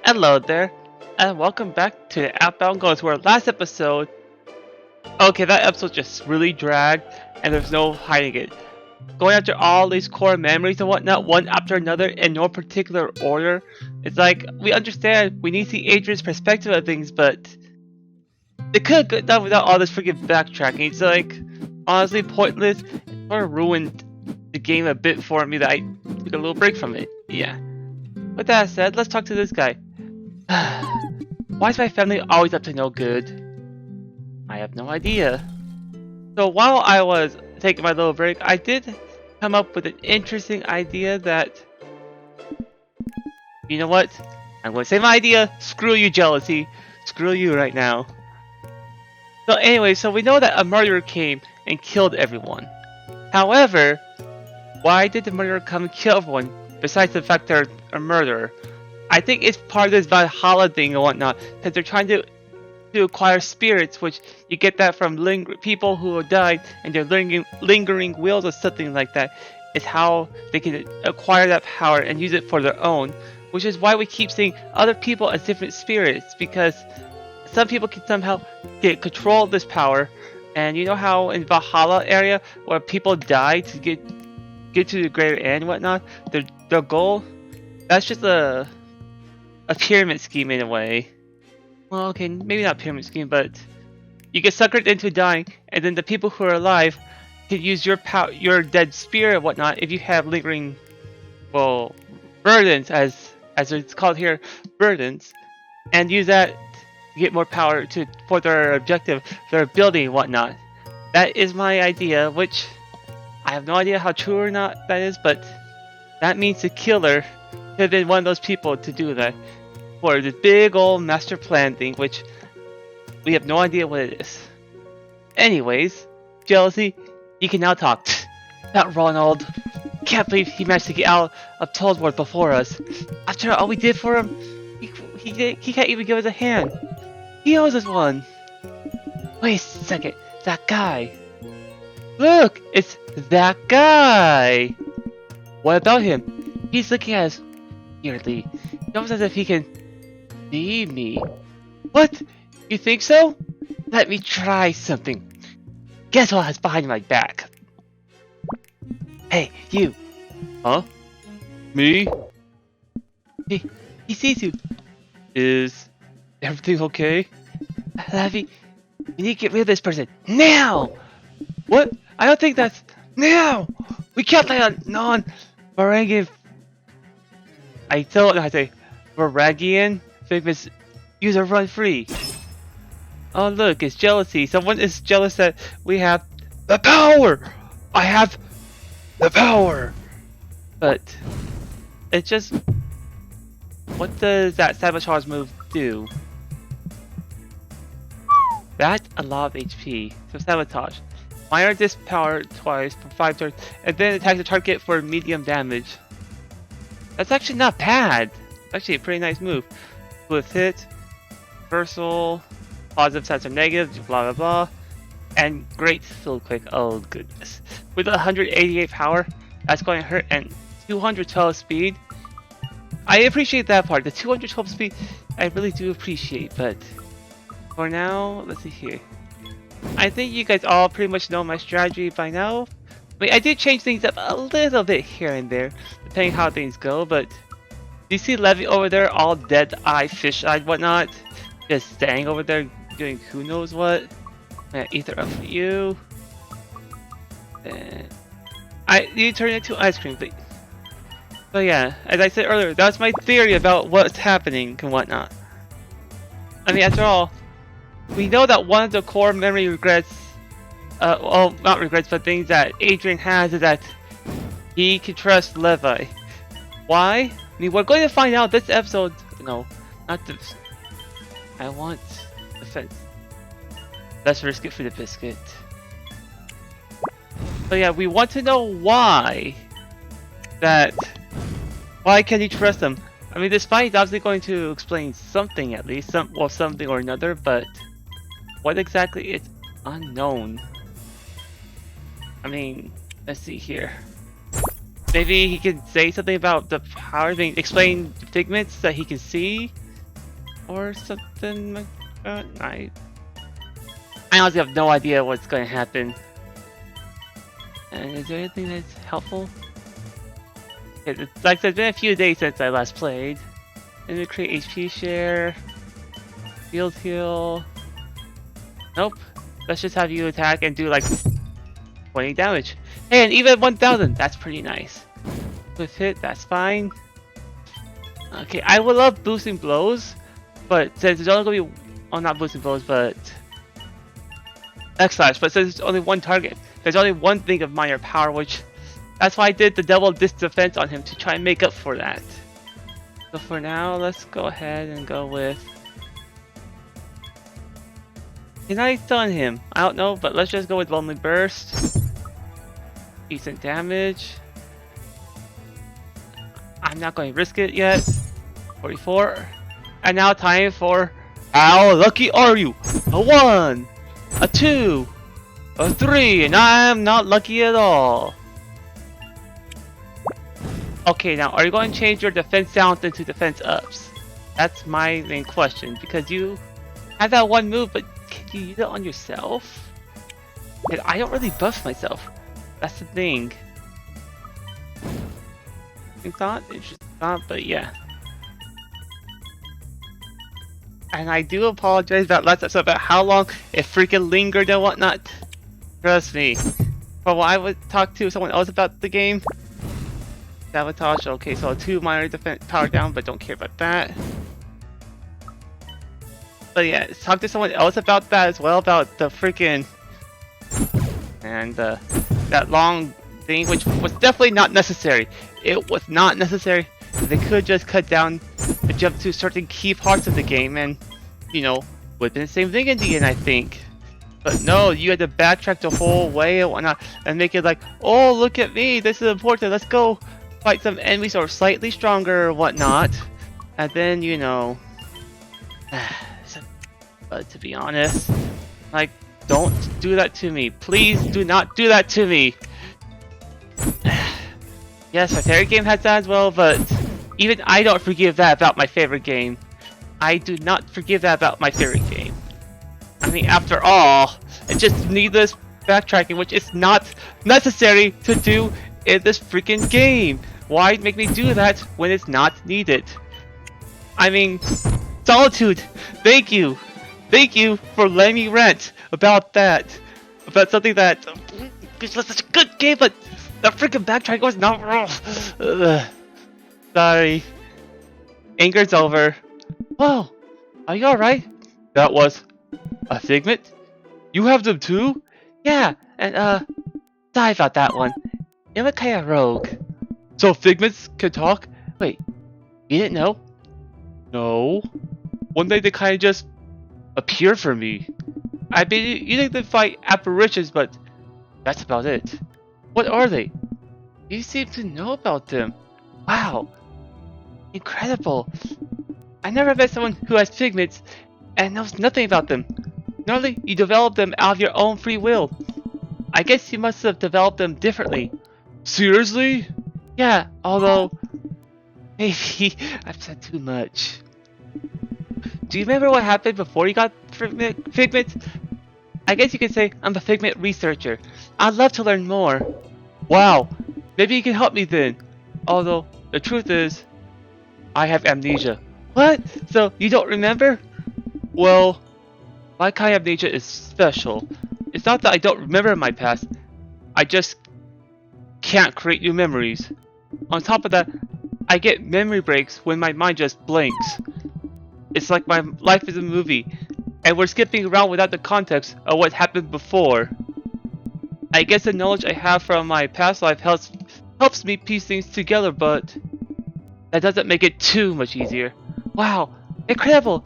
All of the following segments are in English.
Hello there, and welcome back to the Outbound Goals, where last episode, okay, that episode just really dragged, and there's no hiding it. Going after all these core memories and whatnot, one after another, in no particular order. It's like, we understand, we need to see Adrian's perspective of things, but they could have done without all this freaking backtracking. It's like, honestly, pointless. It sort of ruined the game a bit for me that I took a little break from it. Yeah. With that said, let's talk to this guy. Why is my family always up to no good? I have no idea. So while I was taking my little break, I did come up with an interesting idea that... You know what? I'm going to say my idea. Screw you, jealousy. Screw you right now. So anyway, so we know that a murderer came and killed everyone. However, why did the murderer come and kill everyone besides the fact they're a murderer? I think it's part of this Valhalla thing and whatnot, because they're trying to acquire spirits, which you get that from people who have died, and they're lingering wills or something like that. It's how they can acquire that power and use it for their own, which is why we keep seeing other people as different spirits, because some people can somehow get control of this power. And you know how in Valhalla area, where people die to get to the greater end and whatnot, their goal, that's just a pyramid scheme in a way. Well, okay, maybe not pyramid scheme, but you get suckered into dying, and then the people who are alive can use your dead spirit and whatnot, if you have lingering, well, burdens, as it's called here, burdens, and use that to get more power for their objective, their ability and whatnot. That is my idea, which I have no idea how true or not that is, but that means the killer could have been one of those people to do that for this big old master plan thing, which we have no idea what it is. Anyways, jealousy, you can now talk. That Ronald, can't believe he managed to get out of Tollsworth before us. After all we did for him, he can't even give us a hand. He owes us one. Wait a second, that guy. Look, it's that guy. What about him? He's looking at us weirdly. It's almost as if he can see me. What? You think so? Let me try something. Guess what's behind my back? Hey, you. Huh? Me? He sees you. Is everything okay? Lavi, you need to get rid of this person now. What? I don't think that's now. We can't let a non-Varangian. I don't know how to say Varangian famous user run free. Oh look, it's jealousy. Someone is jealous that we have the power. I have the power. But it's just, what does that sabotage move do? That's a lot of HP. So sabotage. Minor dispower twice for 5 turns, and then attack the target for medium damage. That's actually not bad. It's actually a pretty nice move. With hit, reversal, positive stats are negative, blah blah blah, and great field quick. Oh goodness! With 188 power, that's going to hurt, and 212 speed. I appreciate that part. The 212 speed, I really do appreciate. But for now, let's see here. I think you guys all pretty much know my strategy by now. I mean, I did change things up a little bit here and there, depending how things go, but do you see Levy over there, all dead-eyed, fish-eyed, whatnot? Just staying over there doing who knows what? I'm gonna eat her up for you. And you turn it into ice cream, please. So yeah, as I said earlier, that's my theory about what's happening and whatnot. I mean, after all, we know that one of the core memory regrets, well, not regrets, but things that Adrian has is that he can trust Levi. Why? I mean, we're going to find out this episode. No, not this. I want defense. Let's risk it for the biscuit. But yeah, we want to know why. Why can he trust him? I mean, this fight is obviously going to explain something at least, something or another, but what exactly is unknown. I mean, let's see here. Maybe he can say something about the power being explain figments that he can see. or something like that. I honestly have no idea what's going to happen. And is there anything that's helpful? It's like it's been a few days since I last played. And we create HP share, field heal. Nope. Let's just have you attack and do like 20 damage. Hey, and even 1000. That's pretty nice. With hit, that's fine. Okay, I would love boosting blows, but since it's only gonna be, oh, not boosting blows, but X-Slash, but since it's only one target, there's only one thing of minor power, which that's why I did the double disc defense on him to try and make up for that. So for now, let's go ahead and go with. Can I stun him? I don't know, but let's just go with Lonely Burst. Decent damage. I'm not going to risk it yet. 44. And now time for how lucky are you? A 1, a 2, a 3, and I'm not lucky at all. Okay, now are you going to change your defense downs into defense ups? That's my main question, because you have that one move, but can you use it on yourself? And I don't really buff myself. That's the thing. Interesting thought, but yeah. And I do apologize about last episode about how long it freaking lingered and whatnot. Trust me. But when I would talk to someone else about the game, sabotage. Okay, so 2 minor defense power down, but don't care about that. But yeah, talk to someone else about that as well, about the freaking and that long thing, which was definitely not necessary. It was not necessary. They could just cut down the jump to certain key parts of the game, and you know, would have been the same thing in the end, I think. But no, you had to backtrack the whole way and whatnot, and make it like, oh, look at me, this is important. Let's go fight some enemies who are slightly stronger or whatnot, and then you know. But to be honest, like, don't do that to me. Please do not do that to me. Yes, my favorite game has that as well, but even I don't forgive that about my favorite game. I do not forgive that about my favorite game. I mean, after all, it's just needless backtracking, which is not necessary to do in this freaking game. Why make me do that when it's not needed? I mean, Solitude, thank you. Thank you for letting me rant about that. About something that was such a good game, but the freaking backtrack was not wrong. Sorry. Anger's over. Whoa, are you alright? That was a figment? You have them too? Yeah, and sorry about that one. It was kinda rogue. So figments can talk? Wait, you didn't know? No. One day they kinda just appear for me. I mean, you think they fight apparitions, but that's about it. What are they? You seem to know about them. Wow. Incredible. I never met someone who has figments and knows nothing about them. Normally, you develop them out of your own free will. I guess you must have developed them differently. Seriously? Yeah, although maybe I've said too much. Do you remember what happened before you got figments? I guess you could say I'm a figment researcher. I'd love to learn more. Wow, maybe you can help me then. Although, the truth is, I have amnesia. What? So, you don't remember? Well, my kind of amnesia is special. It's not that I don't remember my past. I just can't create new memories. On top of that, I get memory breaks when my mind just blanks. It's like my life is a movie, and we're skipping around without the context of what happened before. I guess the knowledge I have from my past life helps me piece things together, but that doesn't make it too much easier. Wow, incredible!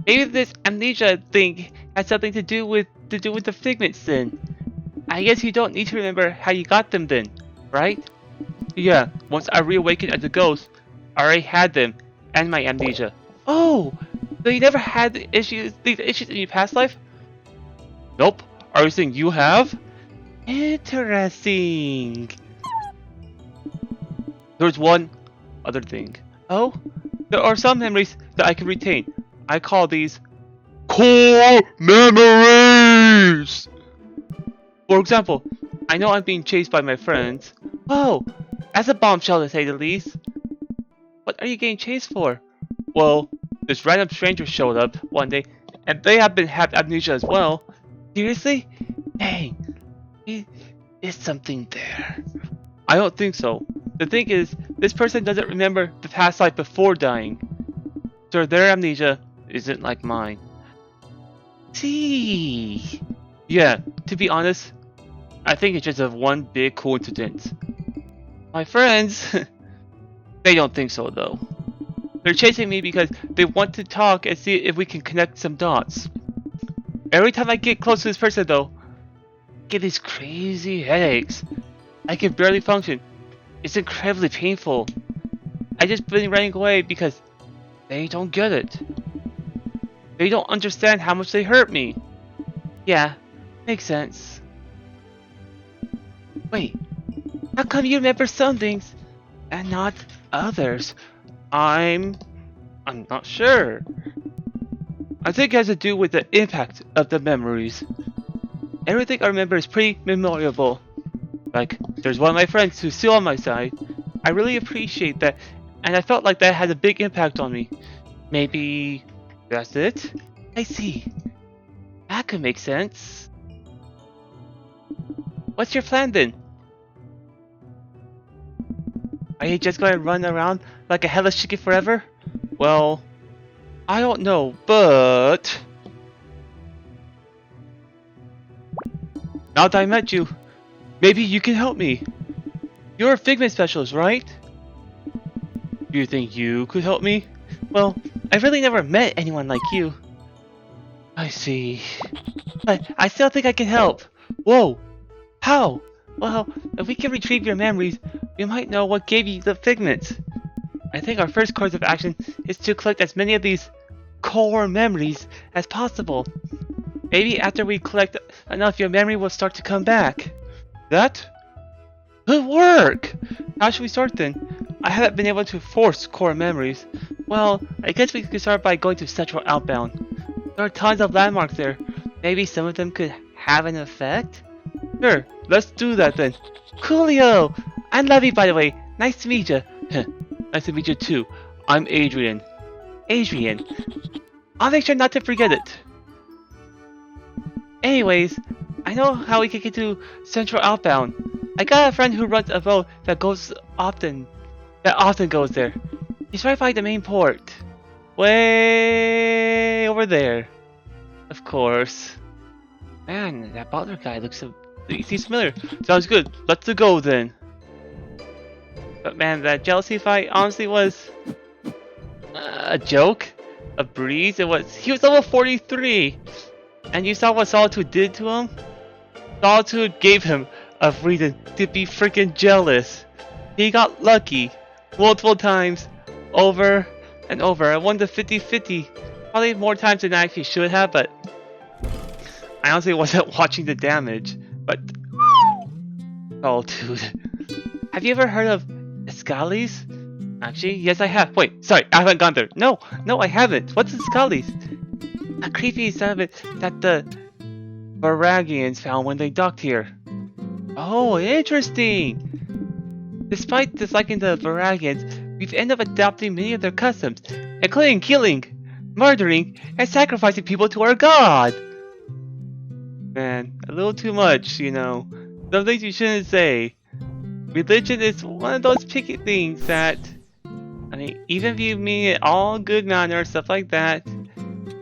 Maybe this amnesia thing has something to do with the figments then. I guess you don't need to remember how you got them then, right? Yeah, once I reawakened as a ghost, I already had them and my amnesia. Oh, so you never had these issues in your past life? Nope. Are you saying you have? Interesting. There's one other thing. Oh, there are some memories that I can retain. I call these core memories. For example, I know I'm being chased by my friends. Oh, that's a bombshell to say the least. What are you getting chased for? Well, this random stranger showed up one day, and they have amnesia as well. Seriously? Dang, is something there? I don't think so. The thing is, this person doesn't remember the past life before dying, so their amnesia isn't like mine. See? Yeah, to be honest, I think it's just a one big coincidence. My friends, they don't think so though. They're chasing me because they want to talk and see if we can connect some dots. Every time I get close to this person though, I get these crazy headaches. I can barely function. It's incredibly painful. I just been running away because they don't get it. They don't understand how much they hurt me. Yeah, makes sense. Wait, how come you remember some things and not others? I'm not sure. I think it has to do with the impact of the memories. Everything I remember is pretty memorable. Like, there's one of my friends who's still on my side. I really appreciate that, and I felt like that had a big impact on me. Maybe that's it? I see. That could make sense. What's your plan then? Are you just going to run around like a headless chicken forever? Well, I don't know, but now that I met you, maybe you can help me. You're a figment specialist, right? Do you think you could help me? Well, I've really never met anyone like you. I see. But I still think I can help. Whoa! How? Well, if we can retrieve your memories, we might know what gave you the figments. I think our first course of action is to collect as many of these core memories as possible. Maybe after we collect enough, your memory will start to come back. That could work! How should we start then? I haven't been able to force core memories. Well, I guess we could start by going to Central Outbound. There are tons of landmarks there. Maybe some of them could have an effect? Sure, let's do that then. Coolio! I'm Levy, by the way. Nice to meet you. Nice to meet you too. I'm Adrian. Adrian. I'll make sure not to forget it. Anyways, I know how we can get to Central Outbound. I got a friend who runs a boat that often goes there. He's right by the main port. Way over there. Of course. Man, that butler guy he's familiar. Sounds good. Let's go then. But man, that jealousy fight honestly was a joke, a breeze. He was level 43, and you saw what Solitude did to him. Solitude gave him a reason to be freaking jealous. He got lucky multiple times, over and over. I won the 50-50, probably more times than I actually should have, but I honestly wasn't watching the damage. But Solitude. Have you ever heard of Escalis? Actually, yes I have. Wait, sorry, I haven't gone there. No, I haven't. What's Escalis? A creepy settlement that the Varagians found when they docked here. Oh, interesting! Despite disliking the Varagians, we've ended up adopting many of their customs, including killing, murdering, and sacrificing people to our god! Man, a little too much, you know. Some things you shouldn't say. Religion is one of those picky things that, I mean, even if you mean it all good manner, stuff like that,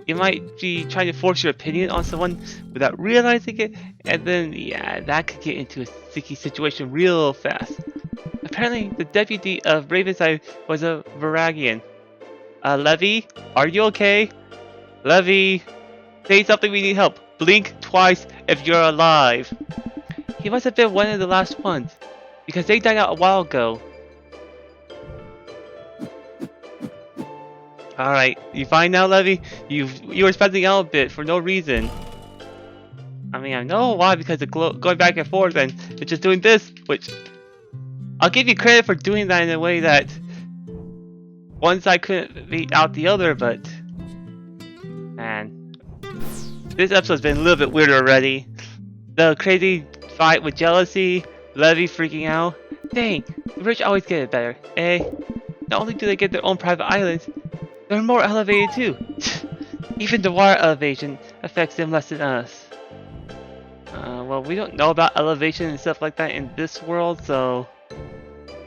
you might be trying to force your opinion on someone without realizing it, and then, yeah, that could get into a sticky situation real fast. Apparently, the deputy of Ravenside was a Varagian. Levy, are you okay? Levy, say something, we need help. Blink twice if you're alive. He must have been one of the last ones, because they died out a while ago. Alright, you fine now, Levy? You were spending out a bit for no reason. I mean, I know why, because of going back and forth and it's just doing this, which I'll give you credit for doing that in a way that one side couldn't beat out the other, but man. This episode's been a little bit weird already. The crazy fight with jealousy, Levy freaking out. Dang, the rich always get it better, eh? Not only do they get their own private islands, they're more elevated too. Even the water elevation affects them less than us. Well, we don't know about elevation and stuff like that in this world, so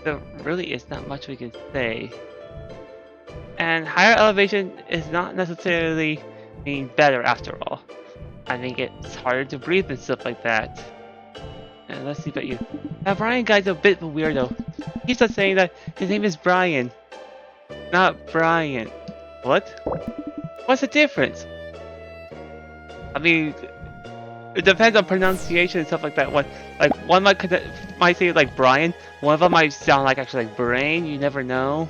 there really is not much we can say. And higher elevation is not necessarily mean better after all. I think it's harder to breathe and stuff like that. And let's see about you. That Brian guy's a bit of a weirdo. He keeps on saying that his name is Brian, not Brian. What? What's the difference? I mean, it depends on pronunciation and stuff like that. One might say like Brian, one of them might sound like actually like Brain. You never know.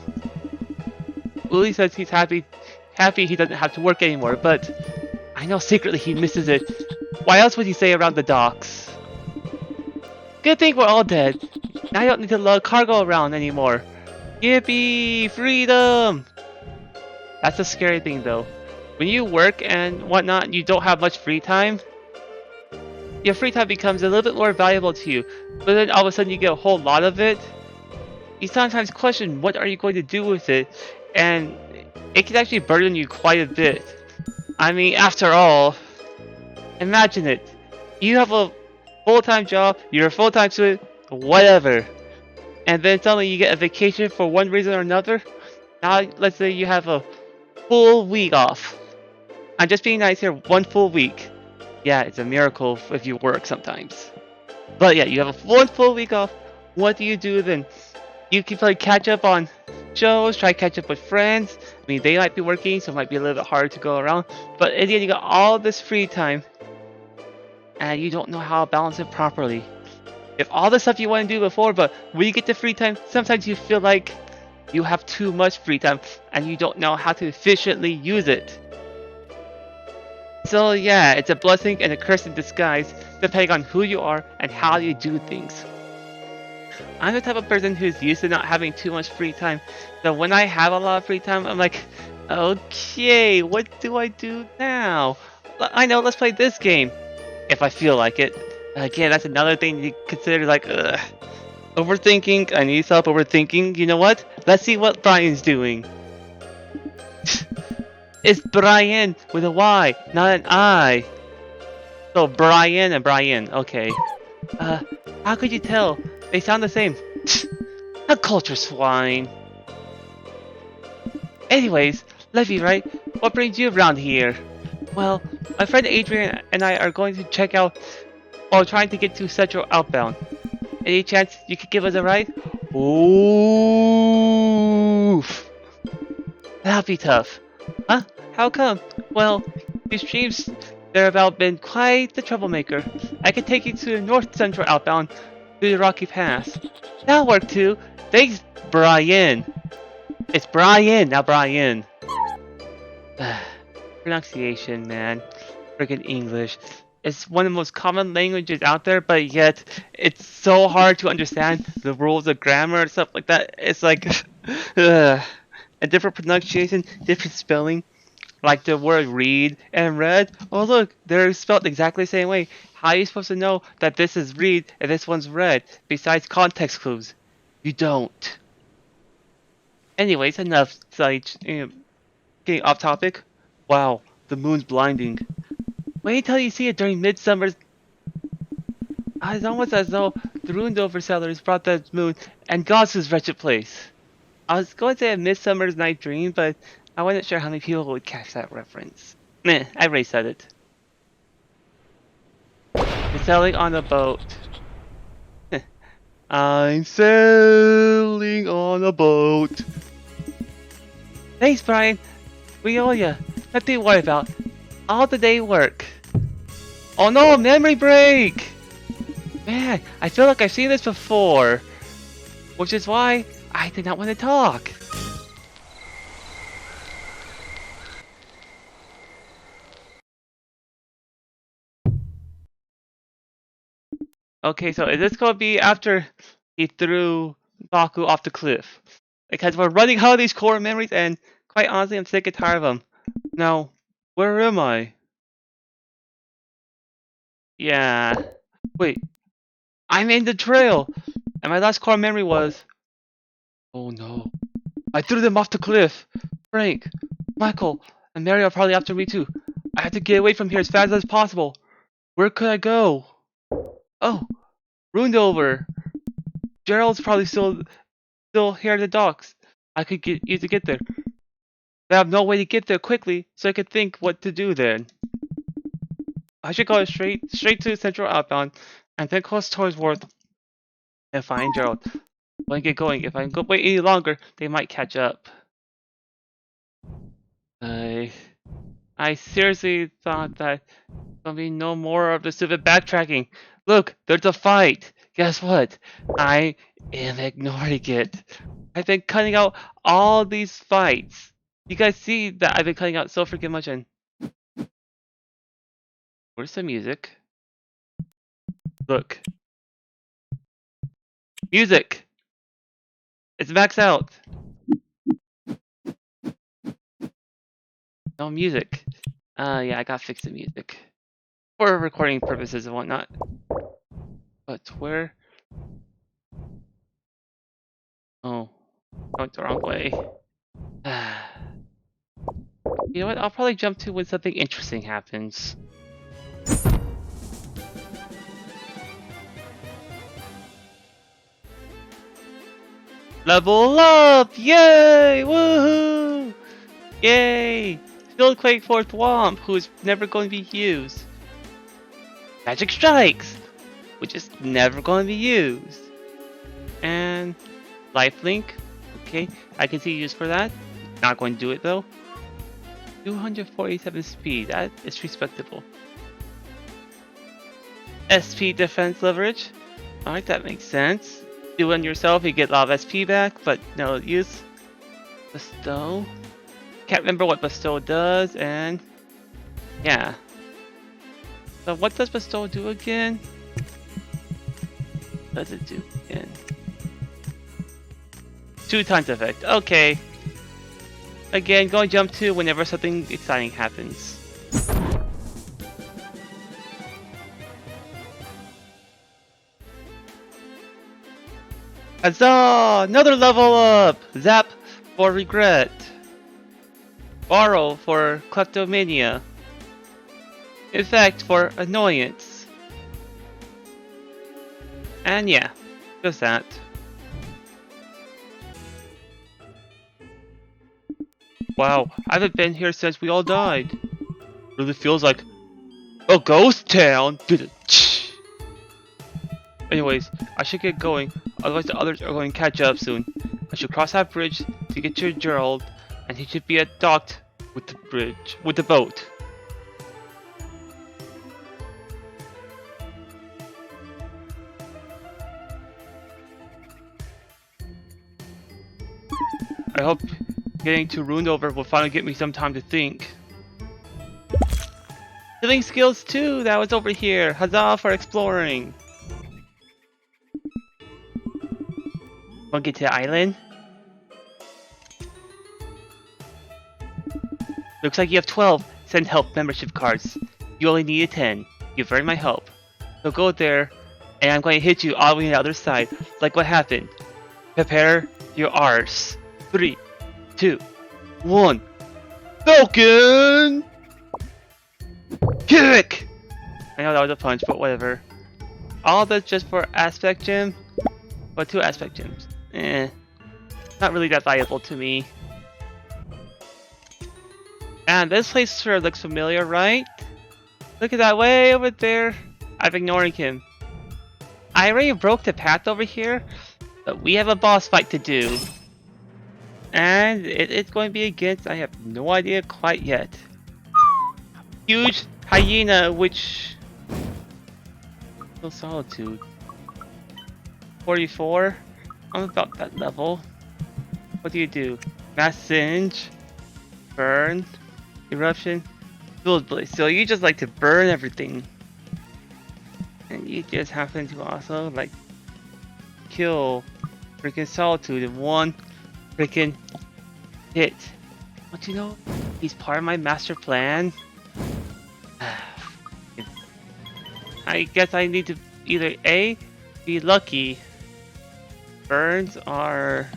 Uli says he's happy he doesn't have to work anymore, but I know secretly he misses it. Why else would he say around the docks? Good thing we're all dead. Now I don't need to lug cargo around anymore. Yippee! Freedom! That's a scary thing though. When you work and whatnot, you don't have much free time. Your free time becomes a little bit more valuable to you, but then all of a sudden you get a whole lot of it. You sometimes question what are you going to do with it, and it can actually burden you quite a bit. I mean, after all, imagine it. You have a full-time job, you're a full-time student, whatever. And then suddenly you get a vacation for one reason or another. Now, let's say you have a full week off. I'm just being nice here, one full week. Yeah, it's a miracle if you work sometimes. But yeah, you have a full week off. What do you do then? You can probably catch up on shows, try to catch up with friends. I mean, they might be working, so it might be a little bit harder to go around. But in the end, you got all this free time, and you don't know how to balance it properly. If all the stuff you want to do before, but when you get the free time, sometimes you feel like you have too much free time, and you don't know how to efficiently use it. So yeah, it's a blessing and a curse in disguise, depending on who you are and how you do things. I'm the type of person who's used to not having too much free time, so when I have a lot of free time, I'm like, okay, what do I do now? I know, let's play this game, if I feel like it. Again, that's another thing you consider like, overthinking. I need to stop overthinking. You know what? Let's see what Brian's doing. It's Brian with a Y, not an I. So Brian and Brian, okay. How could you tell? They sound the same. A culture swine. Anyways, Levy, right? What brings you around here? Well, my friend Adrian and I are going to check out, or trying to get to Central Outbound. Any chance you could give us a ride? Oof. That'll be tough. Huh? How come? Well, these dreams they're about been quite the troublemaker. I could take you to North Central Outbound through the Rocky Pass. That'll work too. Thanks, Brian. It's Brian, not Brian. Pronunciation, man. Friggin' English. It's one of the most common languages out there, but yet it's so hard to understand the rules of grammar and stuff like that. It's like a different pronunciation, different spelling. Like the word read and read. Oh look, they're spelled exactly the same way. How are you supposed to know that this is read and this one's read? Besides context clues, you don't. Anyways, enough. Getting off topic. Wow, the moon's blinding. Wait until you see it during midsummer's. It's almost as though the ruined oversellers brought the moon and Gauss's wretched place. I was going to say a Midsummer's Night Dream, but I wasn't sure how many people would catch that reference. Meh, I already said it. You're sailing on a boat. I'm sailing on a boat. Thanks, Brian. We owe ya. Nothing to worry about. All the day work. Oh no, memory break! Man, I feel like I've seen this before. Which is why I did not want to talk. Okay, so is this going to be after he threw Baku off the cliff? Because we're running out of these core memories, and quite honestly, I'm sick and tired of them. No, Where am I? Yeah. Wait. I'm in the trail! And my last core memory was... Oh no. I threw them off the cliff! Frank, Michael, and Mary are probably after me too. I have to get away from here as fast as possible. Where could I go? Oh, ruined over. Gerald's probably still here at the docks. I could use to get there. But I have no way to get there quickly, so I could think what to do then. I should go straight to Central Outbound, and then cross towards Worth and find Gerald. When I get going, if I wait any longer, they might catch up. I seriously thought that there'll be no more of the stupid backtracking. Look, there's a fight. Guess what? I am ignoring it. I've been cutting out all these fights. You guys see that I've been cutting out so freaking much. And where's the music? Look, music. It's maxed out. No music. Yeah, I gotta fix the music for recording purposes and whatnot. But where? Oh, I went the wrong way. You know what? I'll probably jump to when something interesting happens. Level up! Yay! Woohoo! Yay! Field Quake for Thwomp, who is never going to be used. Magic Strikes, which is never going to be used. And Lifelink, okay, I can see use for that. Not going to do it though. 247 speed, that is respectable. SP defense leverage, alright, that makes sense. Do it on yourself, you get a lot of SP back, but no use. Bestow. Can't remember what Bestow does, and yeah. So what does Bestow do again? What does it do again? 2 times effect, okay. Again, go and jump to whenever something exciting happens. Huzzah! Another level up! Zap for regret. Borrow for kleptomania. Effect for annoyance. And yeah, just that. Wow, I haven't been here since we all died. Really feels like a ghost town. Anyways, I should get going, otherwise the others are going to catch up soon. I should cross that bridge to get to Gerald, and he should be docked with the bridge, with the boat. I hope getting to Ruined Over will finally get me some time to think. Healing skills too, that was over here. Huzzah for exploring. Wanna get to the island? Looks like you have 12 Send Help membership cards. You only needed 10. You've earned my help. So go there, and I'm going to hit you all the way on the other side, like what happened. Prepare your arse. 3, 2, 1. Falcon! Kick! I know that was a punch, but whatever. All that's just for Aspect Gem, but 2 Aspect Gems. Not really that valuable to me. And this place sure looks familiar, right? Look at that way over there. I'm ignoring him. I already broke the path over here, but we have a boss fight to do. And it's going to be against, I have no idea quite yet. Huge hyena, which... Solitude. 44? I'm about that level. What do you do? Mass Singe? Burn? Eruption? Field Blaze. So you just like to burn everything. And you just happen to also like kill freaking Solitude in one freaking hit. Don't you know he's part of my master plan? I guess I need to either A, be lucky. Burns are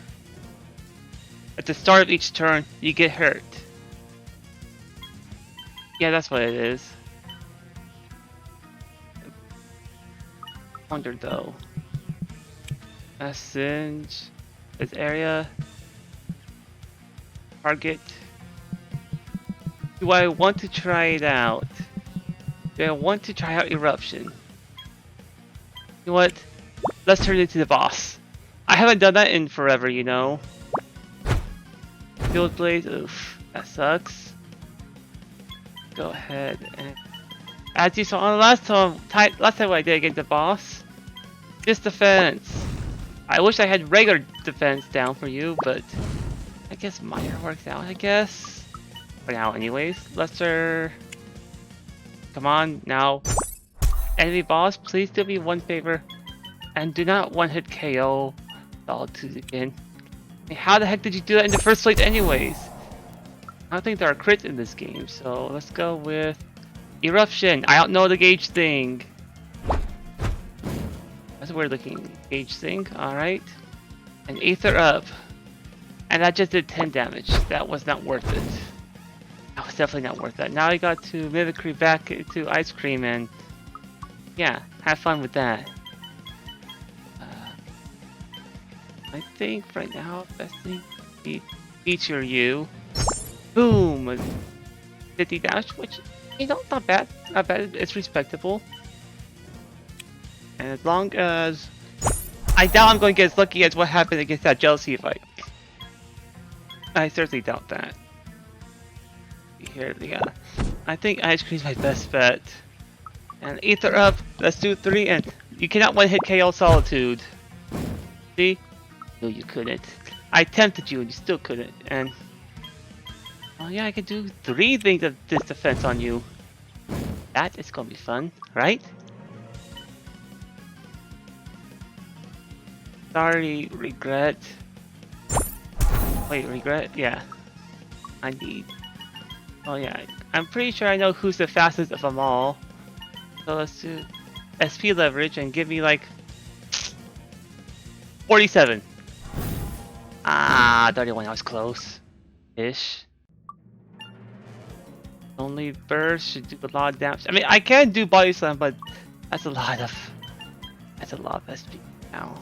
at the start of each turn, you get hurt. Yeah, that's what it is. Wonder though. Message. This area. Target. Do I want to try it out? Do I want to try out Eruption? You know what? Let's turn it into the boss. I haven't done that in forever, you know. Field Blaze, oof, that sucks. Go ahead and... As you saw on the last time I did against the boss, just defense. I wish I had regular defense down for you, but I guess minor works out, I guess. For now, anyways. Lesser... Come on, now. Enemy boss, please do me one favor. And do not one-hit KO Solitude again. I mean, how the heck did you do that in the first place anyways? I don't think there are crits in this game, so let's go with Eruption. I don't know the gauge thing. That's a weird looking gauge thing, alright. And Aether up. And that just did 10 damage. That was not worth it. That was definitely not worth that. Now I got to Mimicry back to Ice Cream and... yeah, have fun with that. I think right now, best thing be feature you. Boom! 50 damage, which, you know, not bad. Not bad, it's respectable. And as long as... I doubt I'm going to get as lucky as what happened against that Jealousy fight. I certainly doubt that. Here, yeah. I think Ice Cream's my best bet. And Aether up, let's do 3, and you cannot one-hit KO Solitude. See? No, you couldn't. I tempted you and you still couldn't, and... oh yeah, I can do 3 things of this defense on you. That is gonna be fun, right? Sorry, regret. Wait, regret? Yeah. I need... oh yeah, I'm pretty sure I know who's the fastest of them all. So let's do SP leverage and give me like... 47. Ah, 31, I was close. Ish. Only burst should do a lot of damage. I mean, I can do body slam, but that's a lot of SP now.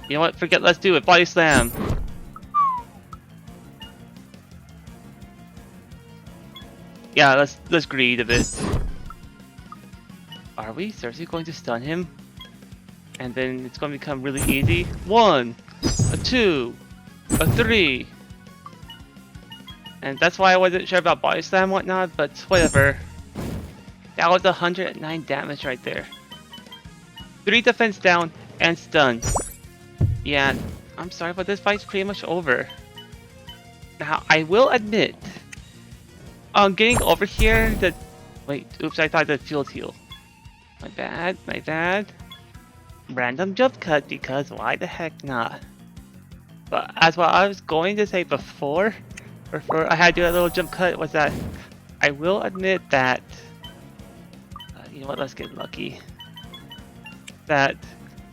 You know what? Forget. Let's do it. Body slam. Yeah, let's greed a bit. Are we seriously going to stun him? And then it's going to become really easy. 1, a 2, a 3. And that's why I wasn't sure about body slam and whatnot, but whatever. That was 109 damage right there. 3 defense down and stun. Yeah, I'm sorry, but this fight's pretty much over. Now, I will admit, getting over here, that... wait, oops, I thought that field heal. My bad, my bad. Random jump cut, because why the heck not? But as what I was going to say before I had to do a little jump cut, was that I will admit that... you know what, let's get lucky. That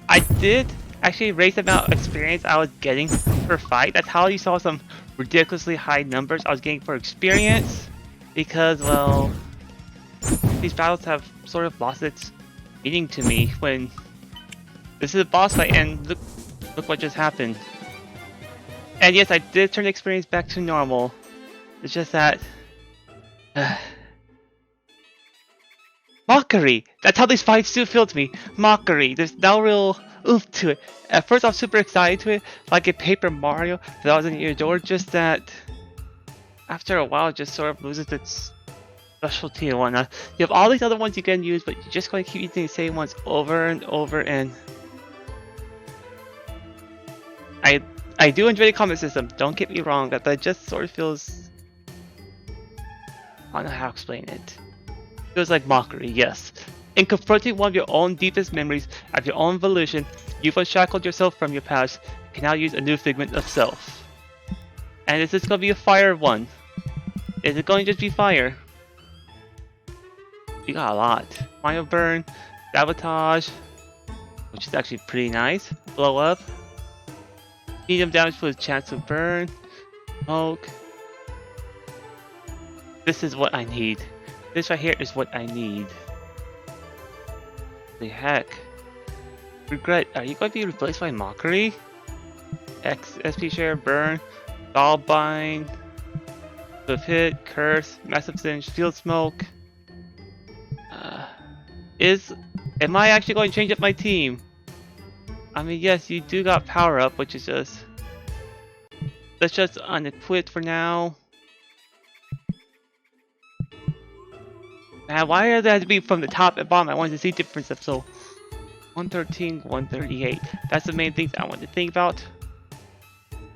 I did actually raise the amount of experience I was getting per fight. That's how you saw some ridiculously high numbers I was getting for experience. Because, well, these battles have sort of lost its meaning to me when this is a boss fight and look what just happened. And yes, I did turn the experience back to normal. It's just that... mockery! That's how these fights do feel to me. Mockery. There's no real oomph to it. At first I was super excited to it, like a Paper Mario that was in your door, just that after a while it just sort of loses its specialty and whatnot. You have all these other ones you can use, but you're just going to keep using the same ones over and over, and I do enjoy the combat system, don't get me wrong, that just sort of feels... I don't know how to explain it. It feels like mockery, yes. In confronting one of your own deepest memories of your own volition, you've unshackled yourself from your past. You can now use a new figment of self. And is this going to be a fire one? Is it going to just be fire? You got a lot. Final burn, sabotage, which is actually pretty nice. Blow up. Medium damage with a chance to burn. Smoke. This is what I need. This right here is what I need. The heck? Regret, are you going to be replaced by Mockery? SP share, burn, Dollbind, Swift hit, curse, massive singe, field smoke. Am I actually going to change up my team? I mean, yes, you do got power up, which is just... Let's just unequip for now. Man, why are they have to be from the top and bottom? I wanted to see difference of so 113, 138. That's the main things I want to think about.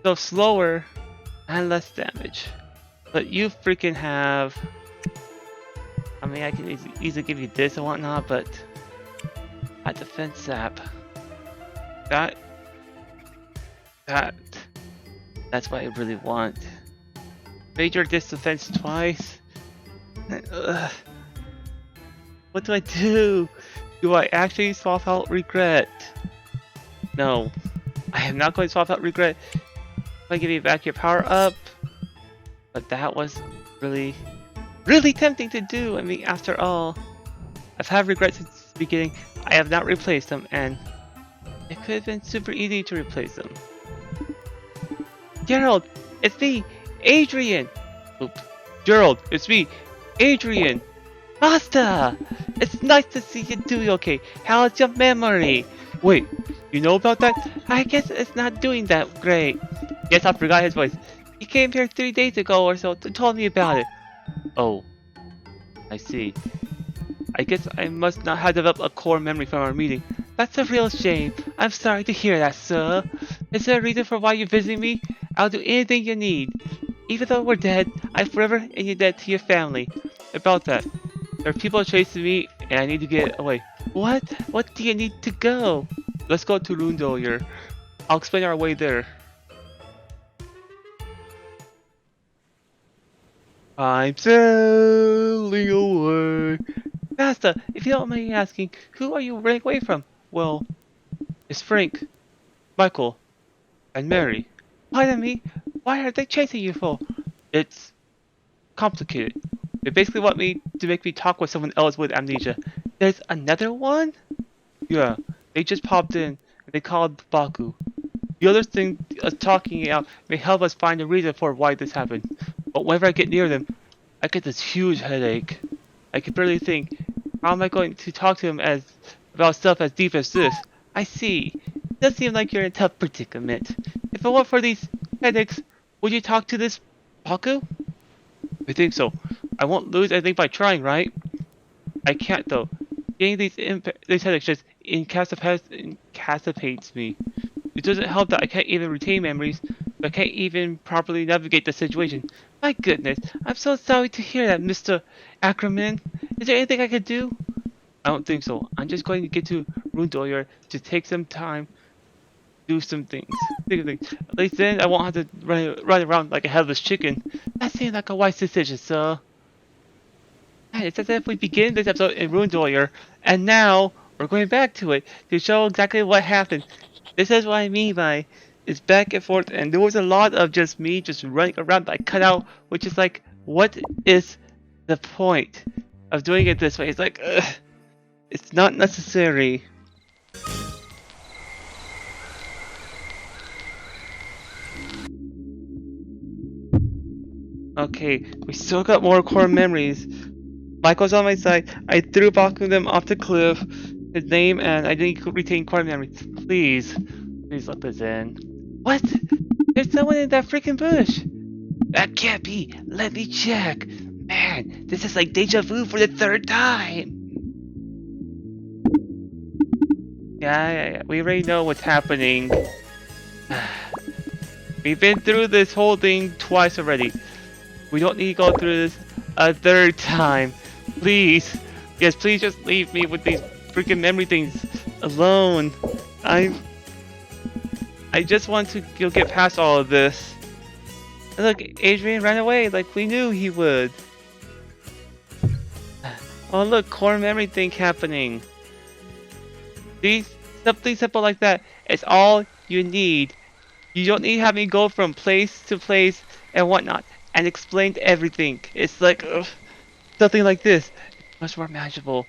So slower and less damage. But you freaking have... I mean, I can easily give you this and whatnot, but... That defense zap. That's what I really want. Major this defense twice. What do I do? Do I actually swap out regret? No. I am not going to swap out regret. I'm going to give you back your power up. But that was really tempting to do. I mean, after all, I've had regret since the beginning. I have not replaced them, and it could have been super easy to replace them. Gerald, it's me, Adrian. Oop. Gerald, it's me, Adrian. Basta! It's nice to see you doing okay. How's your memory? Wait, you know about that? I guess it's not doing that great. Yes, I forgot his voice. He came here 3 days ago or so and told me about it. Oh, I see. I guess I must not have developed a core memory from our meeting. That's a real shame. I'm sorry to hear that, sir. Is there a reason for why you're visiting me? I'll do anything you need. Even though we're dead, I'm forever in your debt to your family. About that, there are people chasing me and I need to get away. What? What do you need to go? Let's go to Rundoyer. I'll explain our way there. I'm sailing away. Basta, if you don't mind me asking, who are you running away from? Well, it's Frank, Michael, and Mary. Pardon me? Why are they chasing you for? It's complicated. They basically want me to make me talk with someone else with amnesia. There's another one? Yeah, they just popped in and they called Baku. The other thing is talking it out may help us find a reason for why this happened. But whenever I get near them, I get this huge headache. I can barely think. How am I going to talk to him about stuff as deep as this? I see. It does seem like you're in a tough predicament. If it weren't for these headaches, would you talk to this Baku? I think so. I won't lose anything by trying, right? I can't though. Getting these headaches just incapacitates me. It doesn't help that I can't even retain memories, but I can't even properly navigate the situation. My goodness, I'm so sorry to hear that, Mr. Ackerman. Is there anything I could do? I don't think so. I'm just going to get to Rundoyer to take some time, do some things. At least then I won't have to run around like a headless chicken. That seems like a wise decision, sir. It's as if we begin this episode in Rundoyer, and now we're going back to it to show exactly what happened. This is what I mean by it's back and forth, and there was a lot of just me just running around like cut out, which is like, what is the point of doing it this way? It's like, it's not necessary. Okay, we still got more core memories. Michael's on my side. I threw Baku them off the cliff. His name and I didn't retain core memories. Please let us in. What? There's someone in that freaking bush. That can't be. Let me check. Man, this is like deja vu for the 3rd time. Yeah. We already know what's happening. We've been through this whole thing twice already. We don't need to go through this a 3rd time. Please. Yes, please just leave me with these freaking memory things alone. I just want to get past all of this. And look, Adrian ran away like we knew he would. Oh look, core memory thing happening. See, something simple like that. It's all you need. You don't need to have me go from place to place and whatnot and explain everything. It's like something like this. It's much more manageable.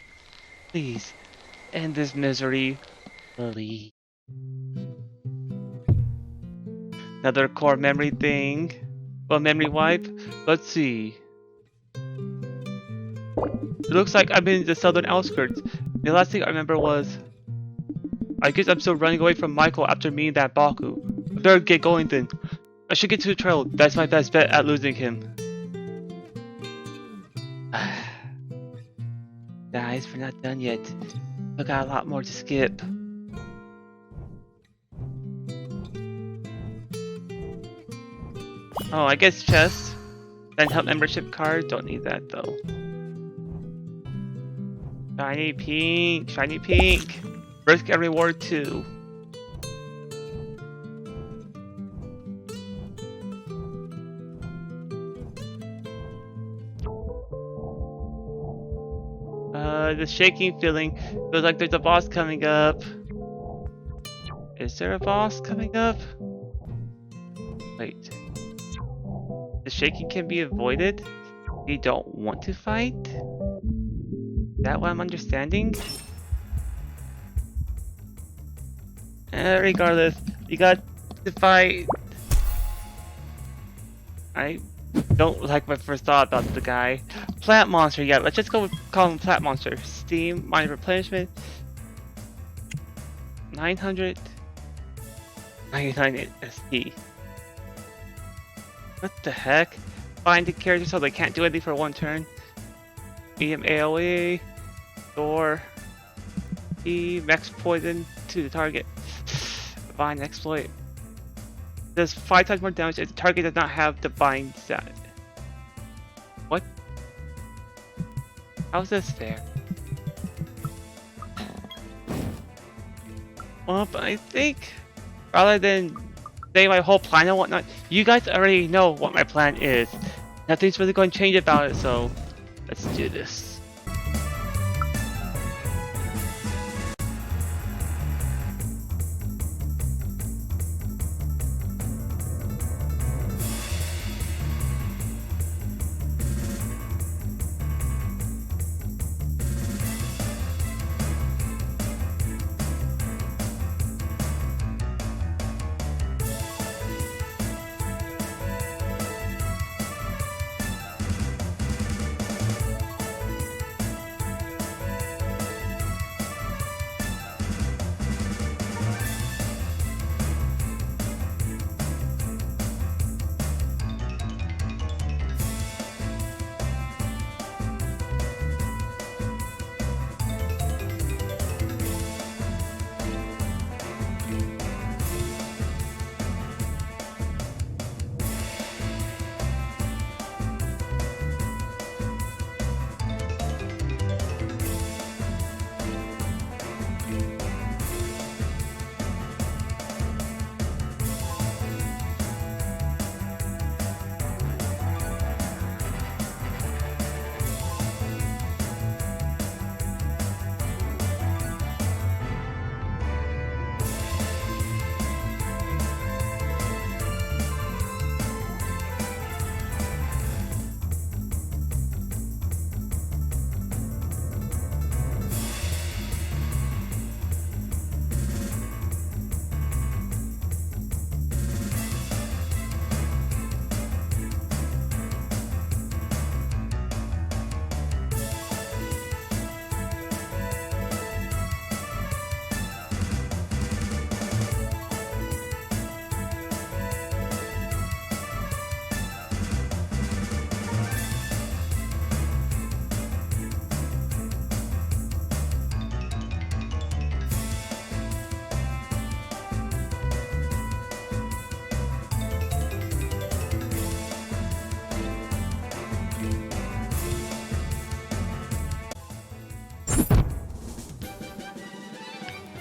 Please end this misery, Lily. Another core memory thing. Well, memory wipe. Let's see. It looks like I'm in the southern outskirts. The last thing I remember was... I guess I'm still running away from Michael after meeting that Baku. I better get going then. I should get to the trail. That's my best bet at losing him. Guys, we're not done yet. I got a lot more to skip. Oh, I guess chest. Then help membership card. Don't need that though. Shiny pink. Shiny pink. Risk and reward too. The shaking feeling feels like there's a boss coming up. Is there a boss coming up? Wait. The shaking can be avoided? You don't want to fight? Is that what I'm understanding? Regardless, you got to fight. I don't like my first thought about the guy. Plant monster, yeah, let's just go with, call him plant monster. Steam, minor replenishment. 999 SD. What the heck? Bind the character so they can't do anything for one turn. Medium AoE. Door. E. Max poison to the target. Bind exploit. Does 5 times more damage if the target does not have the bind stat. What? How's this fair? Well, but I think rather than say my whole plan and whatnot, you guys already know what my plan is. Nothing's really going to change about it, so let's do this.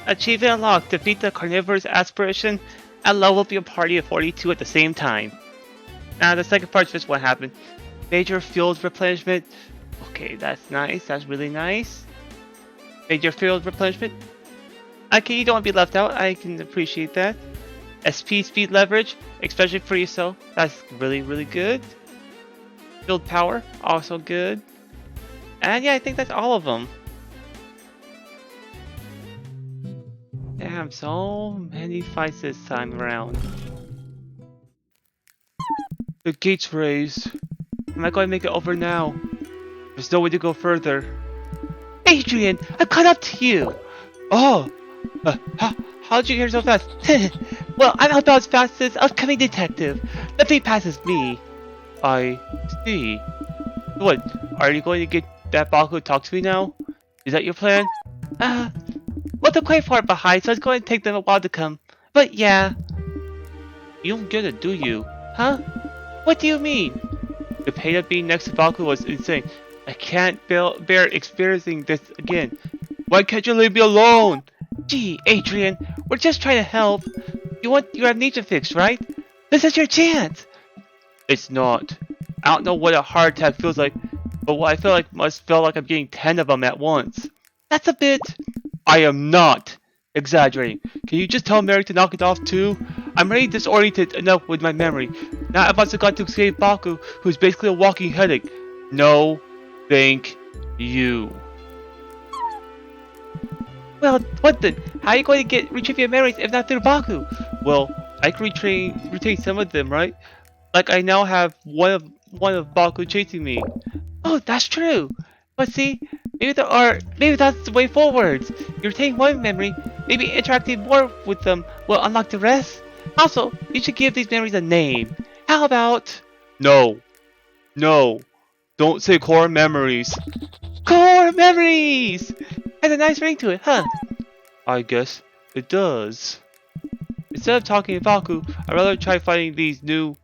Achievement unlocked. Defeat the carnivorous aspiration and level up your party of 42 at the same time. Now the second part is just what happened. Major fuels replenishment. Okay, that's nice. That's really nice. Major field replenishment. Okay, you don't want to be left out. I can appreciate that. SP speed leverage, especially for yourself. That's really, really good. Field power, also good. And yeah, I think that's all of them. Damn, so many fights this time around. The gate's raised. Am I going to make it over now? There's no way to go further. Adrian, I've caught up to you! Oh! How'd you get here so fast? Well, I'm Outbound's fastest upcoming detective. Nothing passes me. I see. What? Are you going to get that Baku to talk to me now? Is that your plan? Well, they're quite far behind, so it's going to take them a while to come. But yeah. You don't get it, do you? Huh? What do you mean? The pain of being next to Baku was insane. I can't bear experiencing this again. Why can't you leave me alone? Gee, Adrian, we're just trying to help. You want your amnesia fixed, right? This is your chance. It's not. I don't know what a heart attack feels like, but what I feel like must feel like I'm getting 10 of them at once. That's a bit... I am not exaggerating. Can you just tell Mary to knock it off too? I'm already disoriented enough with my memory. Now I've also got to escape Baku, who's basically a walking headache. No, thank you. Well, what then? How are you going to retrieve your memories if not through Baku? Well, I can retain some of them, right? Like I now have one of Baku chasing me. Oh, that's true. But see, maybe that's the way forward. You retain one memory, maybe interacting more with them will unlock the rest. Also, you should give these memories a name. How about... No. No. Don't say core memories. Core memories! Has a nice ring to it, huh? I guess it does. Instead of talking to Baku, I'd rather try finding these new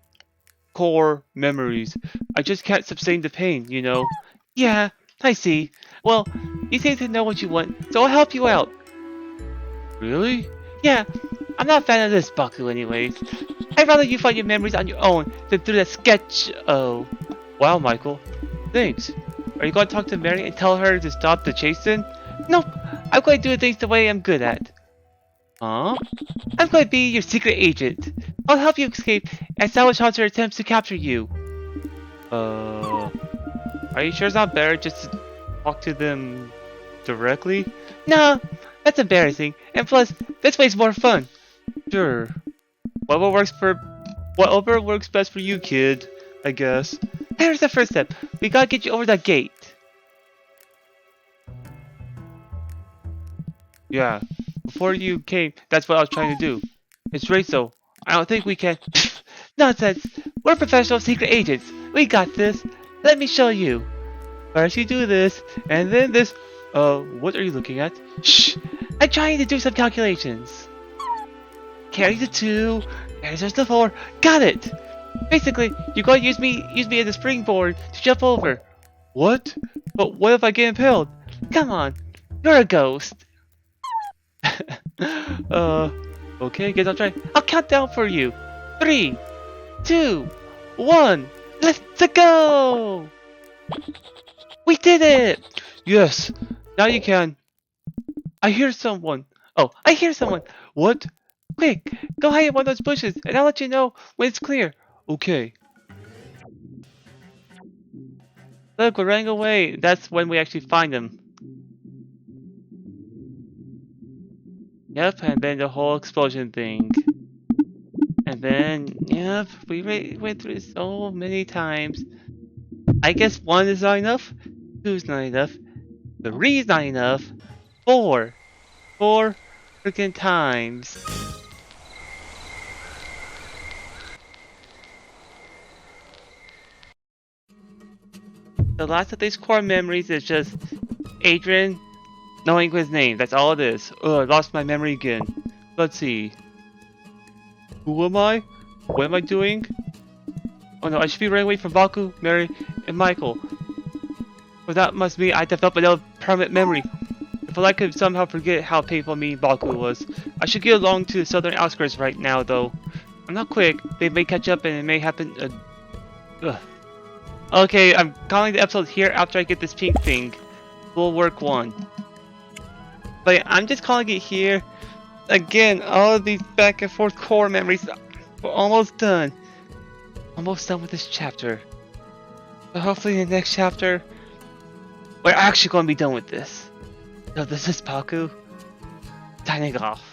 core memories. I just can't sustain the pain, you know. Yeah, I see. Well, you seem to know what you want, so I'll help you out. Really? Yeah, I'm not a fan of this Baku anyways. I'd rather you find your memories on your own than through the sketch. Oh. Wow, Michael. Thanks. Are you going to talk to Mary and tell her to stop the chasing? Nope. I'm going to do things the way I'm good at. Huh? I'm going to be your secret agent. I'll help you escape and sabotage her attempts to capture you. Are you sure it's not better just to talk to them directly? No, that's embarrassing. And plus, this way's more fun. Sure. Whatever works best for you, kid. I guess. Here's the first step. We gotta get you over that gate. Yeah. Before you came, that's what I was trying to do. It's right, so I don't think we can. Nonsense. We're professional secret agents. We got this. Let me show you. First you do this, and then this. What are you looking at? Shh. I'm trying to do some calculations. Carry the 2. There's the 4. Got it. Basically, you're going to use me as a springboard to jump over. What? But what if I get impaled? Come on. You're a ghost. Okay, guess I'll try. I'll count down for you. 3, 2, 1. Let's go! We did it! Yes. Now you can. I hear someone. Oh, I hear someone. What? Quick, go hide in one of those bushes, and I'll let you know when it's clear. Okay. Look, we're running away. That's when we actually find them. Yep, and then the whole explosion thing. And then, yep, we went through this so many times. I guess 1 is not enough, 2 is not enough, 3 is not enough, 4. 4 freaking times. The last of these core memories is just Adrian knowing his name. That's all it is. I lost my memory again. Let's see. Who am I? What am I doing? Oh no, I should be running away from Baku, Mary, and Michael. Well, that must mean I developed another permanent memory. If I could somehow forget how painful me and Baku was. I should get along to the southern outskirts right now, though. I'm not quick. They may catch up and it may happen. Okay, I'm calling the episode here after I get this pink thing. Full work 1. But yeah, I'm just calling it here. Again, all of these back and forth core memories. We're almost done. Almost done with this chapter. But hopefully in the next chapter, we're actually going to be done with this. So this is Paku signing off.